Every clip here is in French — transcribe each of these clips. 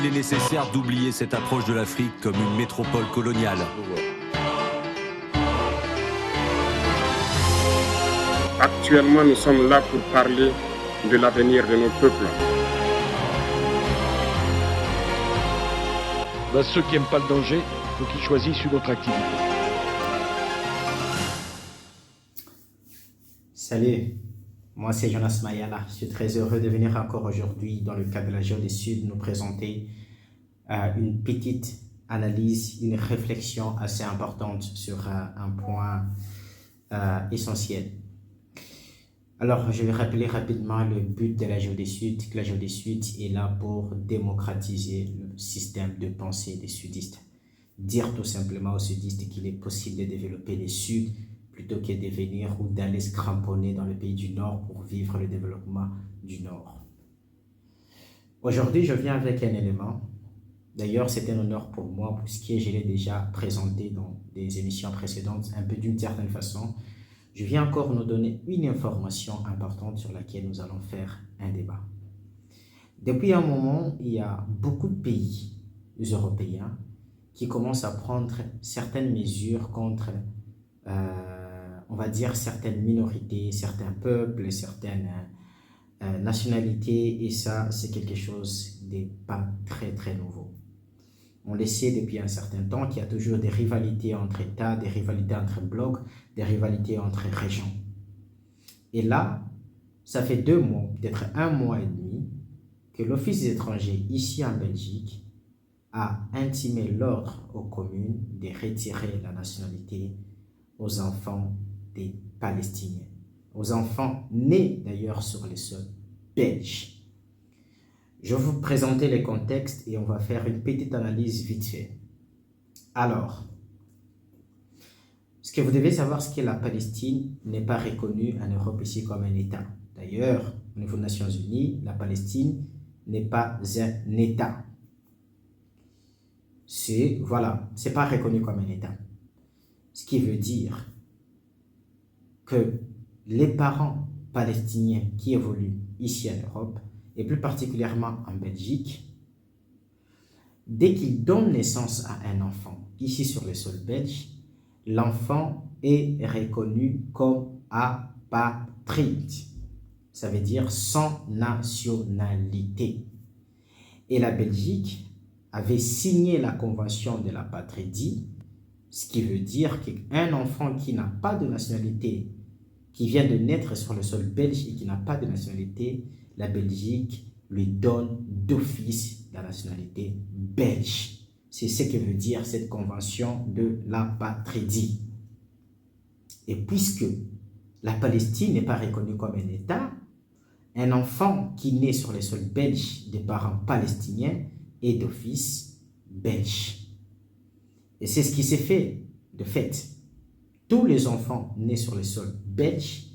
qu'il est nécessaire d'oublier cette approche de l'Afrique comme une métropole coloniale. Actuellement, nous sommes là pour parler de l'avenir de nos peuples. Ceux qui n'aiment pas le danger, il faut qu'ils choisissent une autre activité. Salut, moi c'est Jonas Mayala. Je suis très heureux de venir encore aujourd'hui dans le cadre de la Géo du Sud nous présenter une petite analyse, une réflexion assez importante sur un point essentiel. Alors, je vais rappeler rapidement le but de la Géo du Sud. La Géo du Sud est là pour démocratiser le système de pensée des sudistes. Dire tout simplement aux sudistes qu'il est possible de développer les Suds plutôt que de venir ou d'aller se cramponner dans le pays du Nord pour vivre le développement du Nord. Aujourd'hui, je viens avec un élément. D'ailleurs, c'est un honneur pour moi puisque je l'ai déjà présenté dans des émissions précédentes, un peu d'une certaine façon. Je viens encore nous donner une information importante sur laquelle nous allons faire un débat. Depuis un moment, il y a beaucoup de pays européens qui commencent à prendre certaines mesures contre, on va dire, certaines minorités, certains peuples, certaines nationalités, et ça, c'est quelque chose de pas très nouveau. On le sait depuis un certain temps qu'il y a toujours des rivalités entre États, des rivalités entre blocs, des rivalités entre régions. Et là, ça fait 2 mois, peut-être 1 mois et demi, que l'Office des étrangers ici en Belgique a intimé l'ordre aux communes de retirer la nationalité aux enfants des Palestiniens, aux enfants nés d'ailleurs sur les sols belges. Je vais vous présenter les contextes et on va faire une petite analyse vite fait. Alors, ce que vous devez savoir, c'est que la Palestine n'est pas reconnue en Europe ici comme un État. D'ailleurs, au niveau des Nations Unies, la Palestine n'est pas un État. C'est pas reconnu comme un État. Ce qui veut dire que les parents palestiniens qui évoluent ici en Europe, et plus particulièrement en Belgique, dès qu'ils donnent naissance à un enfant ici sur le sol belge, l'enfant est reconnu comme apatride. Ça veut dire sans nationalité. Et la Belgique avait signé la convention de l'apatridie, ce qui veut dire qu'un enfant qui n'a pas de nationalité, qui vient de naître sur le sol belge et qui n'a pas de nationalité, la Belgique lui donne d'office la nationalité belge. C'est ce que veut dire cette convention de l'apatridie. Et puisque la Palestine n'est pas reconnue comme un État, un enfant qui naît sur le sol belge des parents palestiniens est d'office belge. Et c'est ce qui s'est fait de fait. Tous les enfants nés sur le sol belge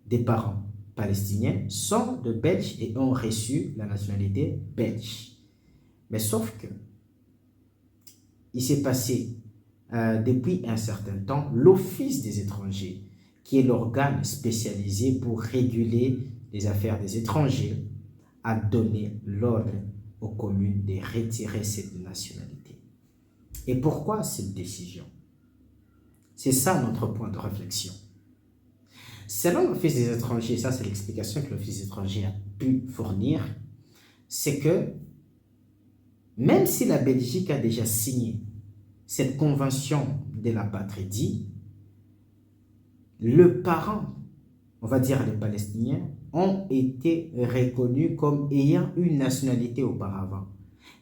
des parents palestiniens sont de Belges et ont reçu la nationalité belge. Mais sauf que il s'est passé depuis un certain temps l'Office des étrangers, qui est l'organe spécialisé pour réguler les affaires des étrangers, a donné l'ordre aux communes de retirer cette nationalité. Et pourquoi cette décision? C'est ça notre point de réflexion. Selon l'Office des étrangers, ça c'est l'explication que l'Office des étrangers a pu fournir, c'est que même si la Belgique a déjà signé cette convention de l'apatridie, le parent, on va dire les Palestiniens, ont été reconnus comme ayant une nationalité auparavant.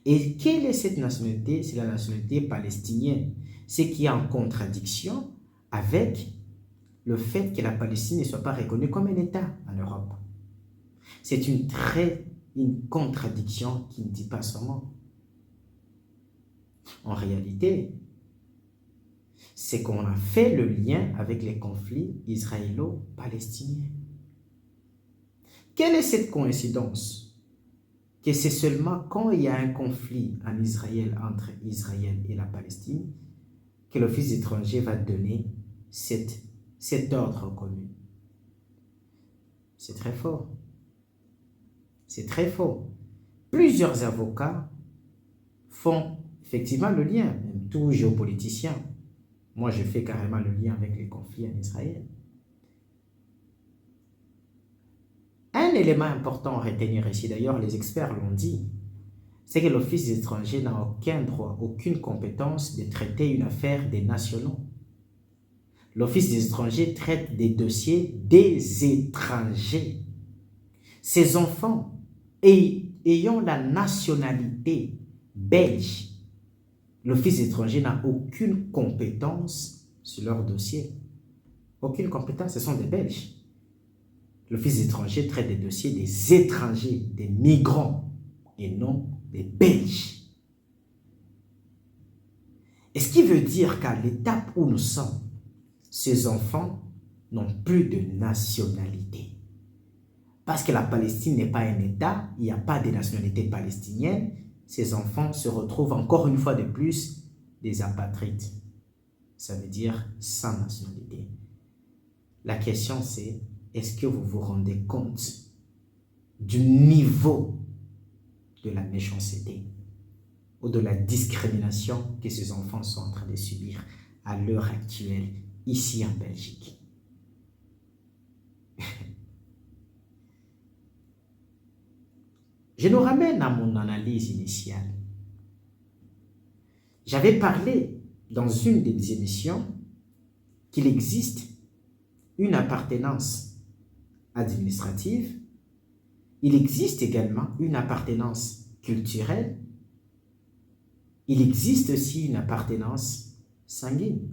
Et quelle est cette nationalité? C'est la nationalité palestinienne, ce qui est en contradiction avec le fait que la Palestine ne soit pas reconnue comme un État en Europe. C'est une contradiction qui ne dit pas son nom. En réalité, c'est qu'on a fait le lien avec les conflits israélo-palestiniens. Quelle est cette coïncidence? Que c'est seulement quand il y a un conflit en Israël entre Israël et la Palestine que l'Office étranger va donner cet ordre commun. C'est très fort. C'est très fort. Plusieurs avocats font effectivement le lien, tout géopoliticien. Moi, je fais carrément le lien avec les conflits en Israël. Un élément important à retenir ici, d'ailleurs, les experts l'ont dit, c'est que l'Office des étrangers n'a aucun droit, aucune compétence de traiter une affaire des nationaux. L'Office des étrangers traite des dossiers des étrangers. Ces enfants ayant la nationalité belge, l'Office des étrangers n'a aucune compétence sur leur dossier. Aucune compétence, ce sont des Belges. L'Office des étrangers traite des dossiers des étrangers, des migrants, et non des Belges. Et ce qui veut dire qu'à l'étape où nous sommes, ces enfants n'ont plus de nationalité. Parce que la Palestine n'est pas un État, il n'y a pas de nationalité palestinienne, ces enfants se retrouvent encore une fois de plus des apatrides. Ça veut dire sans nationalité. La question c'est, est-ce que vous vous rendez compte du niveau de la méchanceté ou de la discrimination que ces enfants sont en train de subir à l'heure actuelle ici en Belgique? Je nous ramène à mon analyse initiale. J'avais parlé dans une des émissions qu'il existe une appartenance administrative, il existe également une appartenance culturelle, il existe aussi une appartenance sanguine.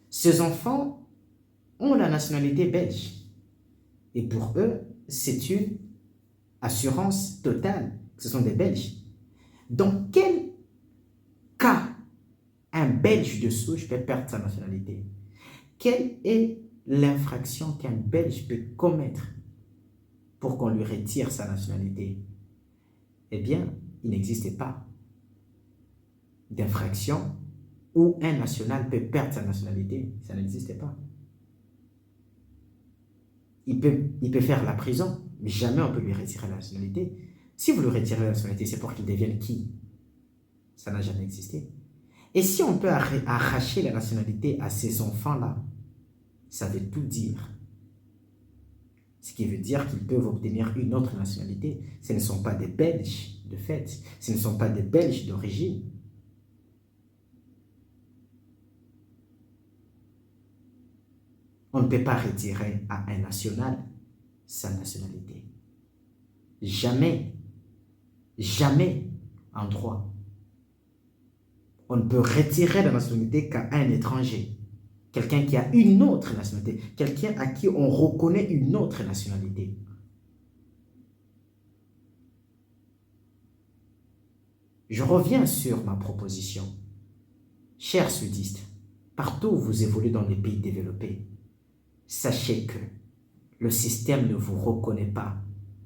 Ces enfants ont la nationalité belge et pour eux, c'est une assurance totale. Ce sont des Belges. Dans quel cas un Belge de souche peut perdre sa nationalité? Quelle est l'infraction qu'un Belge peut commettre pour qu'on lui retire sa nationalité? Eh bien, il n'existe pas d'infraction où un national peut perdre sa nationalité. Ça n'existe pas. Il peut faire la prison, mais jamais on peut lui retirer la nationalité. Si vous lui retirez la nationalité, c'est pour qu'il devienne qui? Ça n'a jamais existé. Et si on peut arracher la nationalité à ces enfants-là, ça veut tout dire. Ce qui veut dire qu'ils peuvent obtenir une autre nationalité. Ce ne sont pas des Belges, de fait. Ce ne sont pas des Belges d'origine. On ne peut pas retirer à un national sa nationalité. Jamais, jamais en droit. On ne peut retirer la nationalité qu'à un étranger. Quelqu'un qui a une autre nationalité. Quelqu'un à qui on reconnaît une autre nationalité. Je reviens sur ma proposition. Chers sudistes, partout où vous évoluez dans les pays développés, sachez que le système ne vous reconnaît pas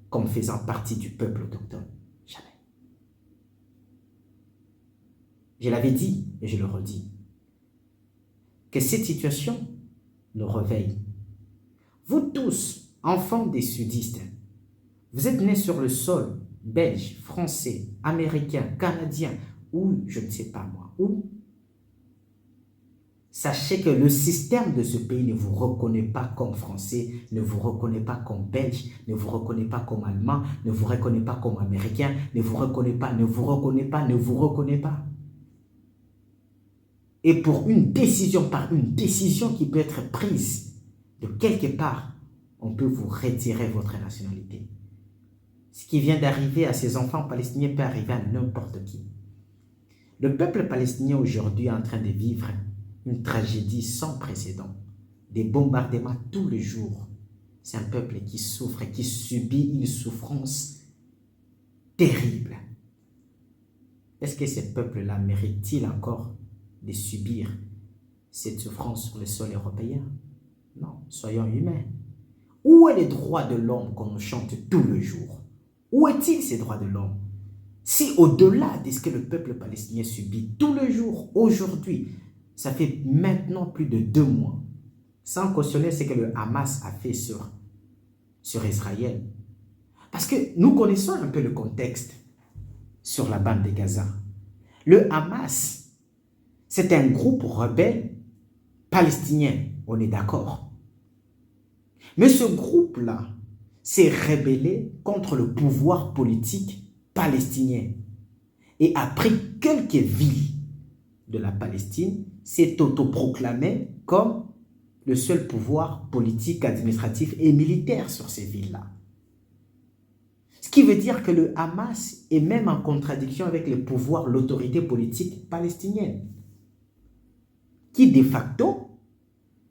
comme faisant partie du peuple autochtone. Jamais. Je l'avais dit et je le redis, que cette situation nous réveille. Vous tous, enfants des sudistes, vous êtes nés sur le sol belge, français, américain, canadien, ou je ne sais pas moi, où. Sachez que le système de ce pays ne vous reconnaît pas comme français, ne vous reconnaît pas comme belge, ne vous reconnaît pas comme allemand, ne vous reconnaît pas comme américain, ne vous reconnaît pas, ne vous reconnaît pas, ne vous reconnaît pas. Et pour une décision, par une décision qui peut être prise de quelque part, on peut vous retirer votre nationalité. Ce qui vient d'arriver à ces enfants palestiniens peut arriver à n'importe qui. Le peuple palestinien aujourd'hui est en train de vivre une tragédie sans précédent. Des bombardements tous les jours. C'est un peuple qui souffre et qui subit une souffrance terrible. Est-ce que ce peuple-là mérite-t-il encore de subir cette souffrance sur le sol européen? Non, soyons humains. Où est les droits de l'homme qu'on nous chante tout le jour? Où est-il ces droits de l'homme? Si au-delà de ce que le peuple palestinien subit tous les jours, aujourd'hui, ça fait maintenant plus de 2 mois, sans cautionner ce que le Hamas a fait sur Israël. Parce que nous connaissons un peu le contexte. sur la bande de Gaza. Le Hamas, c'est un groupe rebelle palestinien, on est d'accord. Mais ce groupe-là s'est rébellé contre le pouvoir politique palestinien et a pris quelques villes de la Palestine, s'est autoproclamé comme le seul pouvoir politique, administratif et militaire sur ces villes-là. Ce qui veut dire que le Hamas est même en contradiction avec le pouvoir, l'autorité politique palestinienne, qui de facto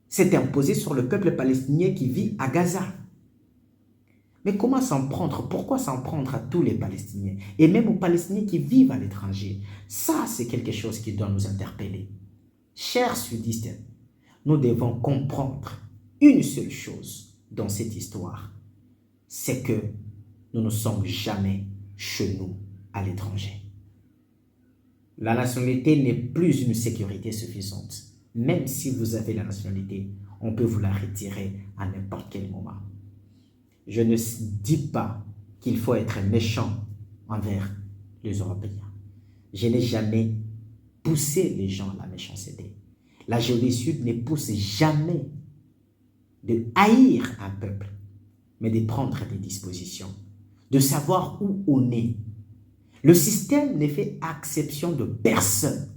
s'est imposée sur le peuple palestinien qui vit à Gaza. Mais comment s'en prendre? Pourquoi s'en prendre à tous les Palestiniens et même aux Palestiniens qui vivent à l'étranger? Ça, c'est quelque chose qui doit nous interpeller. Chers sudistes, nous devons comprendre une seule chose dans cette histoire, c'est que nous ne sommes jamais chez nous à l'étranger. La nationalité n'est plus une sécurité suffisante. Même si vous avez la nationalité, on peut vous la retirer à n'importe quel moment. Je ne dis pas qu'il faut être méchant envers les Européens. Je n'ai jamais poussé les gens à la méchanceté. La Géodie Sud ne pousse jamais de haïr un peuple, mais de prendre des dispositions, de savoir où on est. Le système ne fait exception de personne.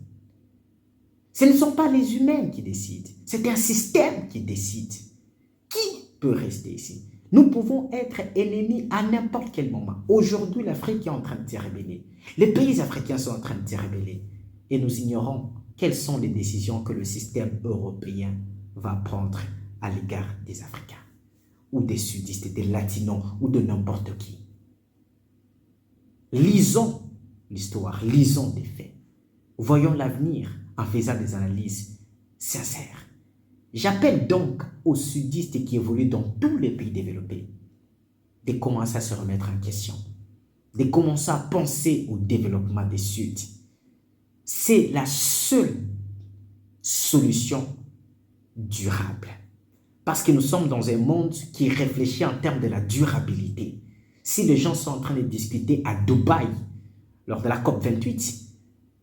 Ce ne sont pas les humains qui décident, c'est un système qui décide. Qui peut rester ici? Nous pouvons être ennemis à n'importe quel moment. Aujourd'hui, l'Afrique est en train de se rébeller. Les pays africains sont en train de se rébeller. Et nous ignorons quelles sont les décisions que le système européen va prendre à l'égard des Africains, ou des sudistes, des latinos, ou de n'importe qui. Lisons l'histoire, lisons des faits. Voyons l'avenir en faisant des analyses sincères. J'appelle donc aux sudistes qui évoluent dans tous les pays développés de commencer à se remettre en question, de commencer à penser au développement des Suds. C'est la seule solution durable. Parce que nous sommes dans un monde qui réfléchit en termes de la durabilité. Si les gens sont en train de discuter à Dubaï lors de la COP28,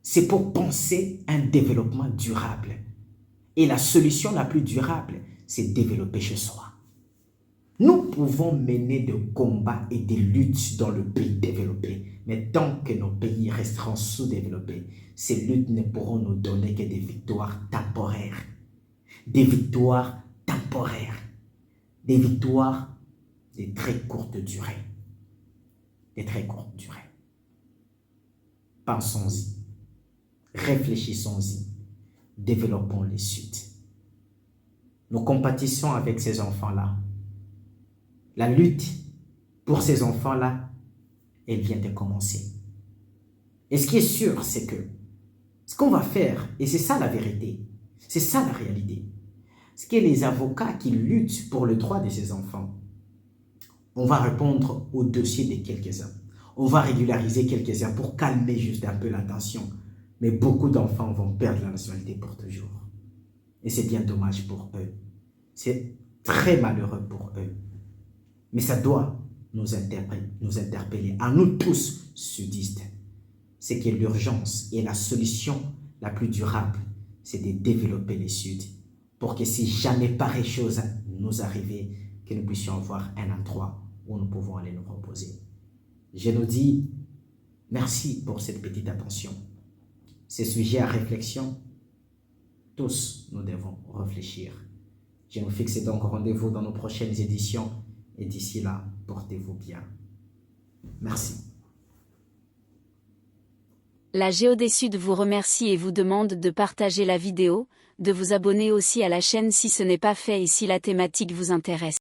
c'est pour penser un développement durable. Et la solution la plus durable, c'est développer chez soi. Nous pouvons mener des combats et des luttes dans le pays développé, mais tant que nos pays resteront sous-développés, ces luttes ne pourront nous donner que des victoires temporaires. Des victoires temporaires. Des victoires de très courte durée. De très courte durée. Pensons-y. Réfléchissons-y. Développons les Suds. Nous compatissons avec ces enfants-là. La lutte pour ces enfants-là, elle vient de commencer. Et ce qui est sûr, c'est que ce qu'on va faire, et c'est ça la vérité, c'est ça la réalité, c'est que les avocats qui luttent pour le droit de ces enfants, on va répondre au dossier de quelques-uns. On va régulariser quelques-uns pour calmer juste un peu la tension. Mais beaucoup d'enfants vont perdre la nationalité pour toujours. Et c'est bien dommage pour eux. C'est très malheureux pour eux. Mais ça doit nous interpeller, à nous tous sudistes. C'est que l'urgence et la solution la plus durable, c'est de développer les Suds pour que si jamais pareille chose nous arrivait, que nous puissions avoir un endroit où nous pouvons aller nous reposer. Je nous dis merci pour cette petite attention. Ces sujets à réflexion, tous nous devons réfléchir. Je nous fixe donc rendez-vous dans nos prochaines éditions et d'ici là, portez-vous bien. Merci. La Géodie Sud vous remercie et vous demande de partager la vidéo, de vous abonner aussi à la chaîne si ce n'est pas fait et si la thématique vous intéresse.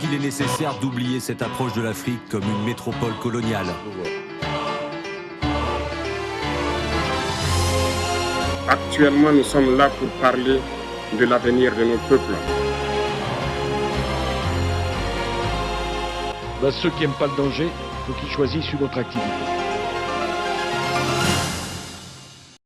Il est nécessaire d'oublier cette approche de l'Afrique comme une métropole coloniale. Actuellement, nous sommes là pour parler de l'avenir de nos peuples. Ceux qui n'aiment pas le danger, il faut qu'ils choisissent une autre activité.